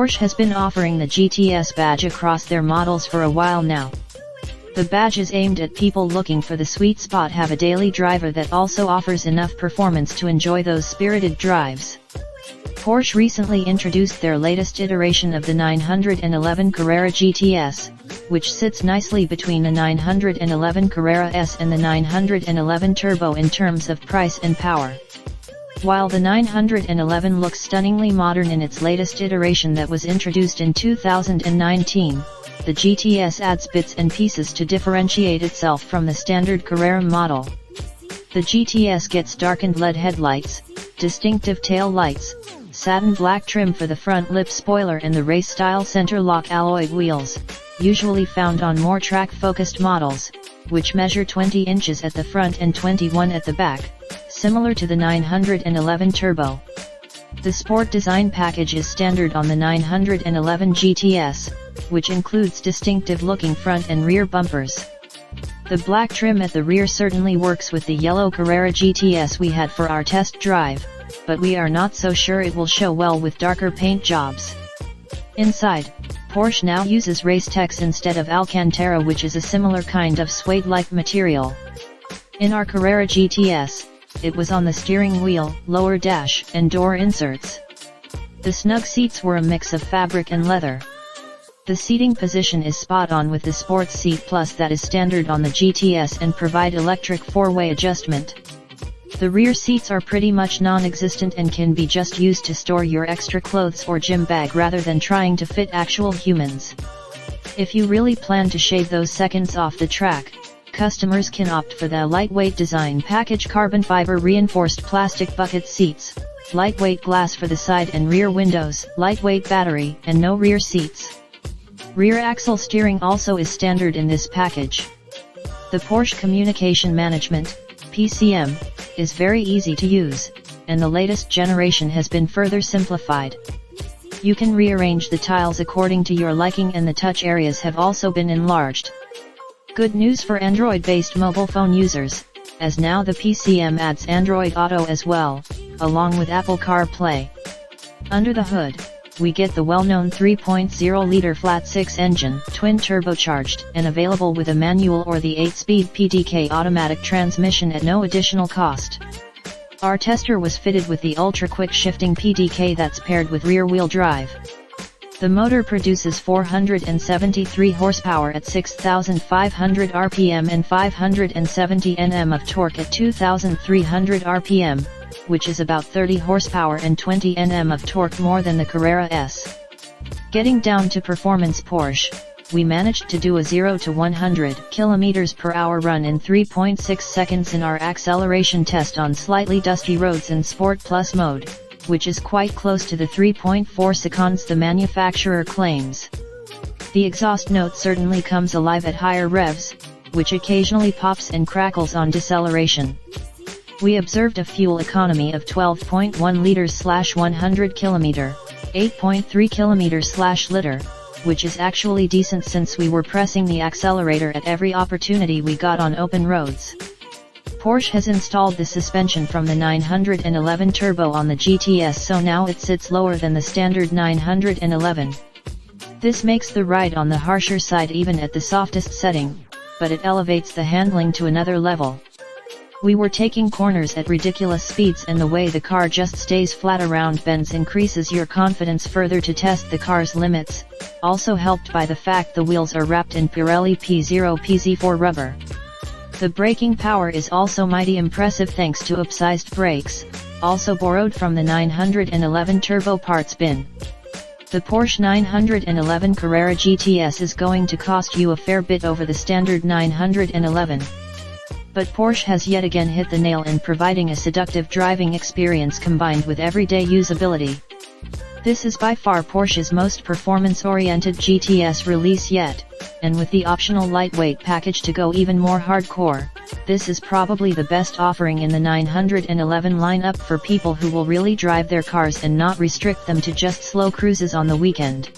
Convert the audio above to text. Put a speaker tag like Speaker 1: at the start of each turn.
Speaker 1: Porsche has been offering the GTS badge across their models for a while now. The badge is aimed at people looking for the sweet spot, have a daily driver that also offers enough performance to enjoy those spirited drives. Porsche recently introduced their latest iteration of the 911 Carrera GTS, which sits nicely between the 911 Carrera S and the 911 Turbo in terms of price and power. While the 911 looks stunningly modern in its latest iteration that was introduced in 2019, the GTS adds bits and pieces to differentiate itself from the standard Carrera model. The GTS gets darkened LED headlights, distinctive tail lights, satin black trim for the front lip spoiler and the race-style center-lock alloy wheels, usually found on more track-focused models, which measure 20 inches at the front and 21 at the back, similar to the 911 Turbo. The Sport design package is standard on the 911 GTS, which includes distinctive-looking front and rear bumpers. The black trim at the rear certainly works with the yellow Carrera GTS we had for our test drive, but we are not so sure it will show well with darker paint jobs. Inside, Porsche now uses Racetex instead of Alcantara, which is a similar kind of suede-like material. In our Carrera GTS, it was on the steering wheel, lower dash, and door inserts. The snug seats were a mix of fabric and leather. The seating position is spot on with the Sports Seat Plus that is standard on the GTS and provide electric four-way adjustment. The rear seats are pretty much non-existent and can be just used to store your extra clothes or gym bag rather than trying to fit actual humans. If you really plan to shave those seconds off the track, customers can opt for the lightweight design package, carbon fiber reinforced plastic bucket seats, lightweight glass for the side and rear windows, lightweight battery, and no rear seats. Rear axle steering also is standard in this package. The Porsche Communication Management, PCM, is very easy to use, and the latest generation has been further simplified. You can rearrange the tiles according to your liking and the touch areas have also been enlarged. Good news for Android-based mobile phone users, as now the PCM adds Android Auto as well, along with Apple CarPlay. Under the hood, we get the well-known 3.0-liter flat-six engine, twin-turbocharged, and available with a manual or the 8-speed PDK automatic transmission at no additional cost. Our tester was fitted with the ultra-quick shifting PDK that's paired with rear-wheel drive. The motor produces 473 horsepower at 6,500 RPM and 570 Nm of torque at 2,300 RPM, which is about 30 horsepower and 20 Nm of torque more than the Carrera S. Getting down to performance Porsche, we managed to do a 0 to 100 km/h run in 3.6 seconds in our acceleration test on slightly dusty roads in Sport Plus mode, which is quite close to the 3.4 seconds the manufacturer claims. The exhaust note certainly comes alive at higher revs, which occasionally pops and crackles on deceleration. We observed a fuel economy of 12.1 liters/100 km, 8.3 km/liter, which is actually decent since we were pressing the accelerator at every opportunity we got on open roads. Porsche has installed the suspension from the 911 Turbo on the GTS, so now it sits lower than the standard 911. This makes the ride on the harsher side even at the softest setting, but it elevates the handling to another level. We were taking corners at ridiculous speeds, and the way the car just stays flat around bends increases your confidence further to test the car's limits, also helped by the fact the wheels are wrapped in Pirelli P0 PZ4 rubber. The braking power is also mighty impressive thanks to upsized brakes, also borrowed from the 911 Turbo parts bin. The Porsche 911 Carrera GTS is going to cost you a fair bit over the standard 911. But Porsche has yet again hit the nail in providing a seductive driving experience combined with everyday usability. This is by far Porsche's most performance-oriented GTS release yet, and with the optional lightweight package to go even more hardcore, this is probably the best offering in the 911 lineup for people who will really drive their cars and not restrict them to just slow cruises on the weekend.